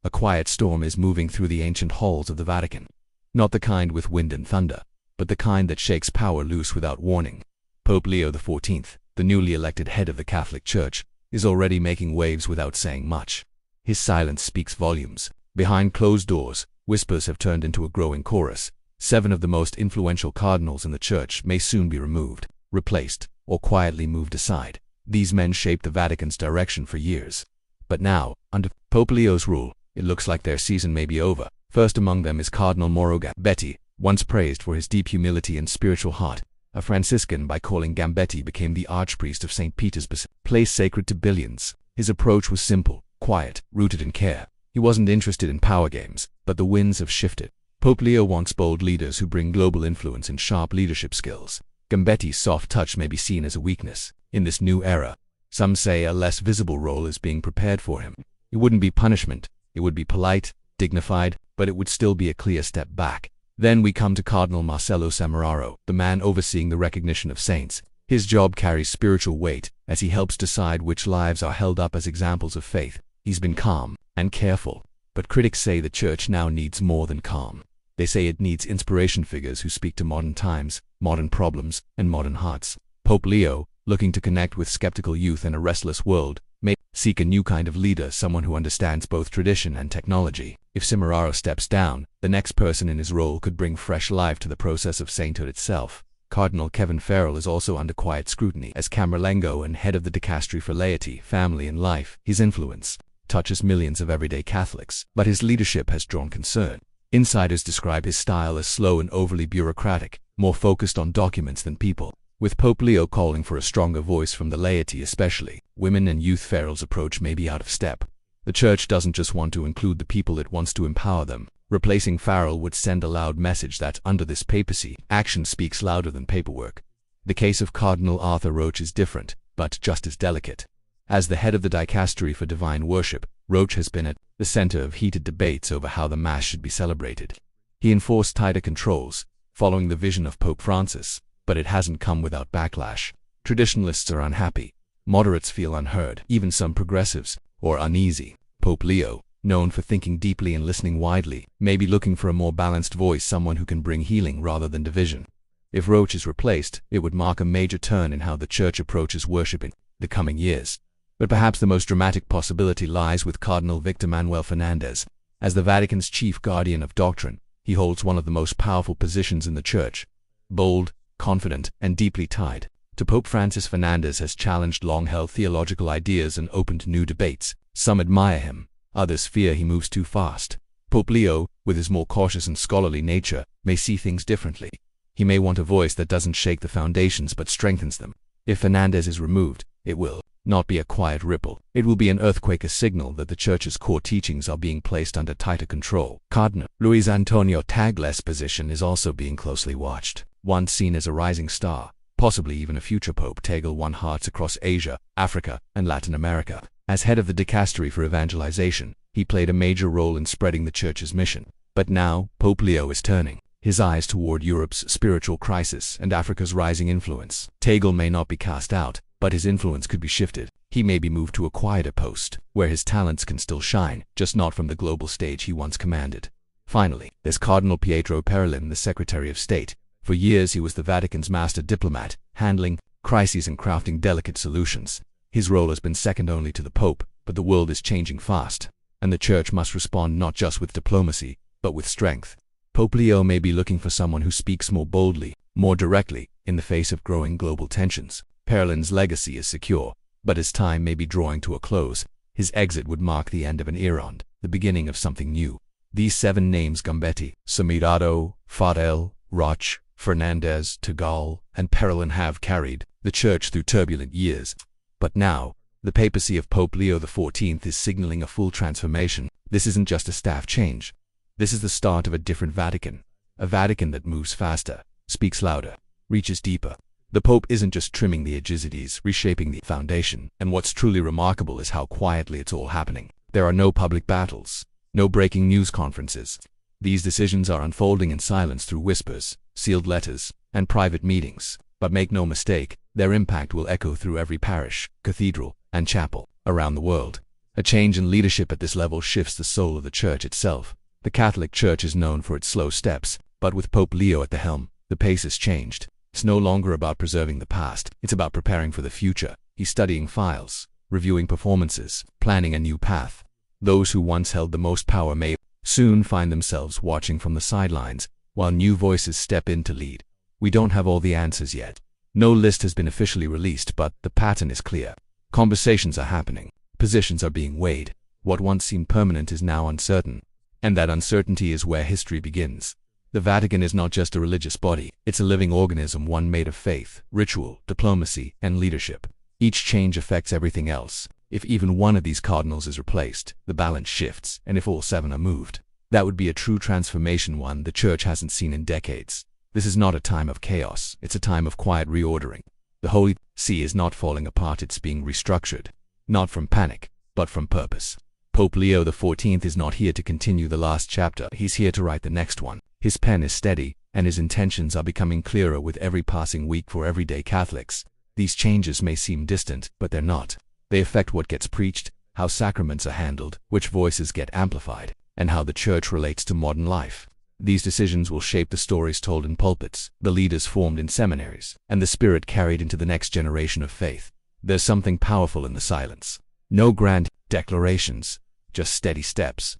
a quiet storm is moving through the ancient halls of the Vatican. Not the kind with wind and thunder, but the kind that shakes power loose without warning. Pope Leo XIV, the newly elected head of the Catholic Church, is already making waves without saying much. His silence speaks volumes. Behind closed doors, whispers have turned into a growing chorus. 7 of the most influential cardinals in the Church may soon be removed, replaced, or quietly moved aside. These men shaped the Vatican's direction for years. But now, under Pope Leo's rule, it looks like their season may be over. First among them is Cardinal Gambetti, once praised for his deep humility and spiritual heart. A Franciscan by calling Gambetti became the archpriest of St. Peter's Basilica, place sacred to billions. His approach was simple, quiet, rooted in care. He wasn't interested in power games, but the winds have shifted. Pope Leo wants bold leaders who bring global influence and sharp leadership skills. Gambetti's soft touch may be seen as a weakness. In this new era, some say a less visible role is being prepared for him. It wouldn't be punishment. It would be polite, dignified, but it would still be a clear step back. Then we come to Cardinal Marcello Semeraro, the man overseeing the recognition of saints. His job carries spiritual weight, as he helps decide which lives are held up as examples of faith. He's been calm and careful, but critics say the Church now needs more than calm. They say it needs inspiration figures who speak to modern times, modern problems, and modern hearts. Pope Leo, looking to connect with skeptical youth in a restless world, may seek a new kind of leader, someone who understands both tradition and technology. If Semeraro steps down, the next person in his role could bring fresh life to the process of sainthood itself. Cardinal Kevin Farrell is also under quiet scrutiny. As Camerlengo and head of the dicastery for laity, family, and life, his influence touches millions of everyday Catholics, but his leadership has drawn concern. Insiders describe his style as slow and overly bureaucratic, more focused on documents than people. With Pope Leo calling for a stronger voice from the laity especially, women and youth, Farrell's approach may be out of step. The Church doesn't just want to include the people, it wants to empower them. Replacing Farrell would send a loud message that, under this papacy, action speaks louder than paperwork. The case of Cardinal Arthur Roche is different, but just as delicate. As the head of the dicastery for divine worship, Roche has been at the center of heated debates over how the Mass should be celebrated. He enforced tighter controls, following the vision of Pope Francis, but it hasn't come without backlash. Traditionalists are unhappy, moderates feel unheard, even some progressives are uneasy. Pope Leo, known for thinking deeply and listening widely, may be looking for a more balanced voice, someone who can bring healing rather than division. If Roche is replaced, it would mark a major turn in how the Church approaches worship in the coming years. But perhaps the most dramatic possibility lies with Cardinal Victor Manuel Fernandez. As the Vatican's chief guardian of doctrine, he holds one of the most powerful positions in the Church. Bold, confident, and deeply tied to Pope Francis, Fernandez has challenged long-held theological ideas and opened new debates. Some admire him, others fear he moves too fast. Pope Leo, with his more cautious and scholarly nature, may see things differently. He may want a voice that doesn't shake the foundations but strengthens them. If Fernandez is removed, it will not be a quiet ripple. It will be an earthquake, a signal that the Church's core teachings are being placed under tighter control. Cardinal Luis Antonio Tagles's position is also being closely watched. Once seen as a rising star, possibly even a future pope, Tagle won hearts across Asia, Africa, and Latin America. As head of the dicastery for evangelization, he played a major role in spreading the Church's mission. But now, Pope Leo is turning his eyes toward Europe's spiritual crisis and Africa's rising influence. Tagle may not be cast out, but his influence could be shifted. He may be moved to a quieter post, where his talents can still shine, just not from the global stage he once commanded. Finally, there's Cardinal Pietro Parolin, the Secretary of State. For years he was the Vatican's master diplomat, handling crises and crafting delicate solutions. His role has been second only to the Pope, but the world is changing fast, and the Church must respond not just with diplomacy, but with strength. Pope Leo may be looking for someone who speaks more boldly, more directly, in the face of growing global tensions. Parolin's legacy is secure, but his time may be drawing to a close. His exit would mark the end of an era and the beginning of something new. These 7 names, Gambetti, Semeraro, Farrell, Roche, Fernandez, Tagle, and Parolin, have carried the Church through turbulent years. But now, the papacy of Pope Leo XIV is signaling a full transformation. This isn't just a staff change. This is the start of a different Vatican. A Vatican that moves faster, speaks louder, reaches deeper. The Pope isn't just trimming the edges, he's reshaping the foundation. And what's truly remarkable is how quietly it's all happening. There are no public battles, no breaking news conferences. These decisions are unfolding in silence through whispers, sealed letters, and private meetings. But make no mistake, their impact will echo through every parish, cathedral, and chapel around the world. A change in leadership at this level shifts the soul of the Church itself. The Catholic Church is known for its slow steps, but with Pope Leo at the helm, the pace has changed. It's no longer about preserving the past, it's about preparing for the future. He's studying files, reviewing performances, planning a new path. Those who once held the most power may soon find themselves watching from the sidelines, while new voices step in to lead. We don't have all the answers yet. No list has been officially released, but the pattern is clear. Conversations are happening. Positions are being weighed. What once seemed permanent is now uncertain. And that uncertainty is where history begins. The Vatican is not just a religious body, it's a living organism, one made of faith, ritual, diplomacy, and leadership. Each change affects everything else. If even one of these cardinals is replaced, the balance shifts, and if all seven are moved, that would be a true transformation, one the Church hasn't seen in decades. This is not a time of chaos, it's a time of quiet reordering. The Holy See is not falling apart, it's being restructured. Not from panic, but from purpose. Pope Leo XIV is not here to continue the last chapter, he's here to write the next one. His pen is steady, and his intentions are becoming clearer with every passing week for everyday Catholics. These changes may seem distant, but they're not. They affect what gets preached, how sacraments are handled, which voices get amplified, and how the Church relates to modern life. These decisions will shape the stories told in pulpits, the leaders formed in seminaries, and the spirit carried into the next generation of faith. There's something powerful in the silence. No grand declarations, just steady steps.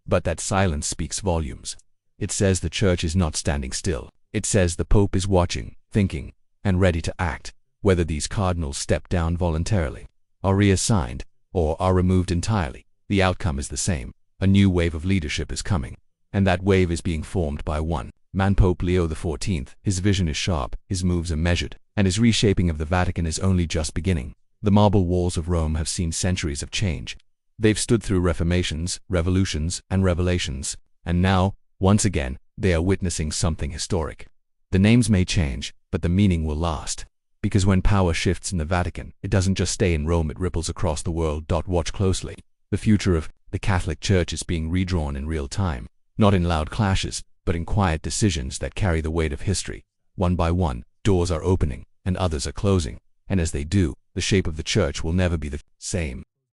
But that silence speaks volumes. It says the Church is not standing still. It says the Pope is watching, thinking, and ready to act. Whether these cardinals step down voluntarily, are reassigned, or are removed entirely, the outcome is the same. A new wave of leadership is coming. And that wave is being formed by one man, Pope Leo XIV. His vision is sharp, his moves are measured, and his reshaping of the Vatican is only just beginning. The marble walls of Rome have seen centuries of change. They've stood through reformations, revolutions, and revelations, and now, once again, they are witnessing something historic. The names may change, but the meaning will last. Because when power shifts in the Vatican, it doesn't just stay in Rome, it ripples across the world. Watch closely. The future of the Catholic Church is being redrawn in real time. Not in loud clashes, but in quiet decisions that carry the weight of history. One by one, doors are opening, and others are closing. And as they do, the shape of the Church will never be the same.